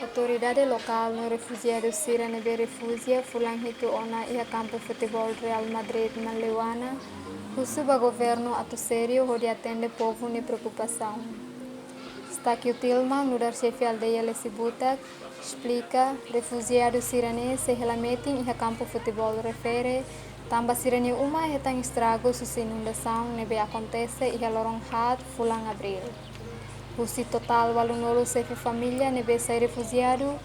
Autoridade local no refugiado Síria nebe refugia fulang hitu ona ia campo futebol Real Madrid na Leuana, o governo atu sério onde atende povo ne preocupação. Stakio Tilma, no dar chefe aldeia Lesibutak, explica refugiado sirane se relametem ia campo futebol refere tamba sirane uma retang estragos se inundação nebe acontece ia lorong hat fulang abril. Pusi total walunolo sefi família nebe sai refugiado,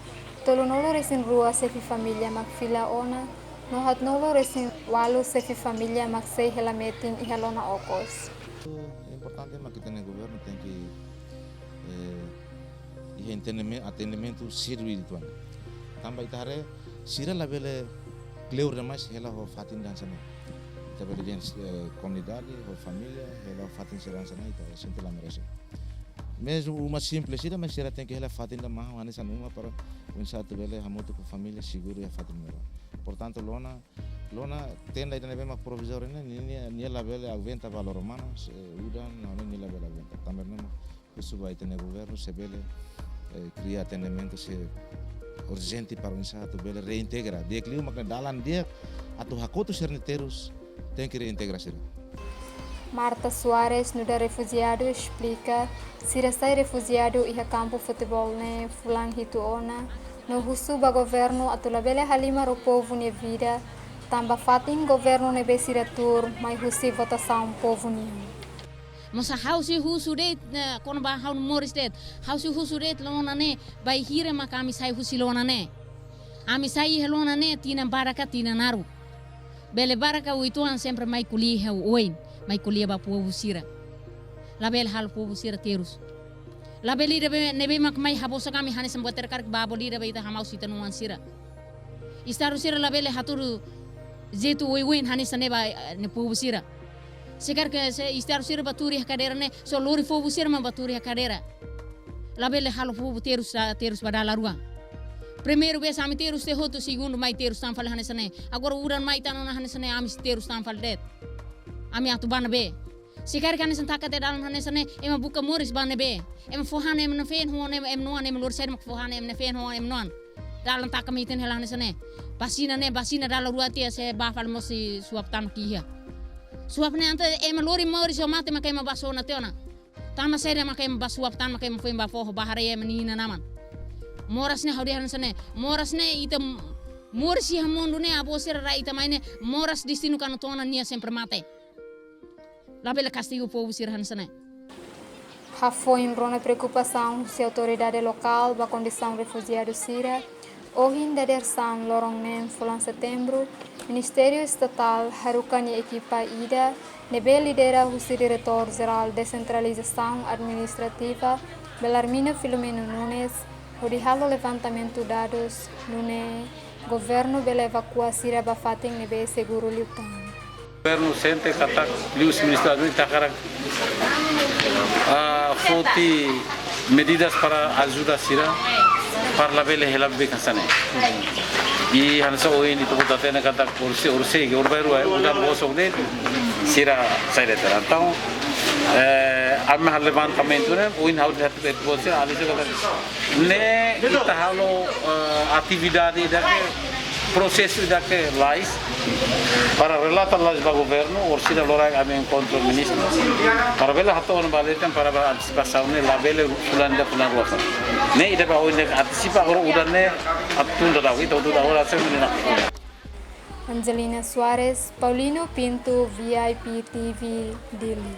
tolunolo resin rua sefi família makfila ona, no hat nolo resin walu sefi família maksei helametin ihalona okos. Importante mas que tem governo tem que atendimento sério. Também itare sira labele cleur mais ela ho fatin dan sana. Tabele den comunidade ho família ela fatin siran sana itare sente la merece. Mesmo uma simples sira mas sira tem que ela fatin da mah anisa numa para pensar tabele hamoto com família seguro e fatin mero. Portanto lona tenda ida nebe mak provisor ni labele aventa valor romana udan ni labele aventa. Também mesmo suba itene governo sebele cria atendimento se urgente para o insato bele reintegra dia clio makna dalan dia atau hakoto serniteros tem que reintegrasi. Marta Soares, no da refugiado, explica se sai refugiado e a campo futebol ne fulang hitu ona no husuba governo atau bele halima o povo ne vida tamba fatin governo ne besiratur mai husi votação povo ne. Masa hausi husudet kon ba haun moris det hausi husudet lona ne bai hire makami sai husi lona ne ami sai helona ne tina baraka tina naru bele baraka uituan sempre mai kuliah oin mai kuliah ba povo sira la bel hal povo sira terus la beli nebe mak mai habosa kami hanes semboter kar ba boli de ita hamau sita nuan sira istaru sira la bele haturu zetu oin hanes ne ba ne povo sira sekarang se istar sir baturi kadera ne so lori fobu sir ma baturi kadera labele halo fobu terus badala rua primeiro vez ami terus te hoto segundo mai terus tan fal hanesane agora uran mai tan na hanesane ami terus tan fal det ami atu bana be sekarang kan sentaka te dalan hanesane ema buka moris bana be ema fohane em na fen ho em noan em lor ser mak fohane em na fen ho em noan dalan takami ten hela hanesane basina dala rua te se ba fal mosi suap tan kiya suap ne ante ema lori mori so mate makai ma baso na teona tama sere makai ma basuap tan makai ma foi ba fo bahare ema ni na naman moras ne hawdi han sane moras ne ita morsi hamondu ne abo sere ra ita maine moras destino kan tona nia sempre mate labele castigo povo sir han sane Ha foi em rona preocupação se autoridade local ba condição refugiado sira Ohin dader sang lorong nem fulan setembro, Ministério Estatal harukan equipa IDA, nebe lidera o diretor-geral Descentralização Administrativa, Belarmino Filomeno Nunes, o dihalo levantamento dados, nune governo bela evacuação bafating nebe seguro liutan. Governo sente kata lius ministro takarak foti medidas para ajuda sira para bele helap be kasane i hansa oin itu kata na kata urse urbaru udah bosok de sira saire terantau amma hal levantamento ne oin hal hat be bosir ali kata ne kita halo atividade da processo da que lais para relatar las do governo or sira lora ame encontro ministro para vela haton baletan para anticipação ne la bele fulan rosa ne ida ba oin anticipa ora udane atunda da itu da ora semena Angelina Soares, Paulino Pinto, VIP TV, Dili.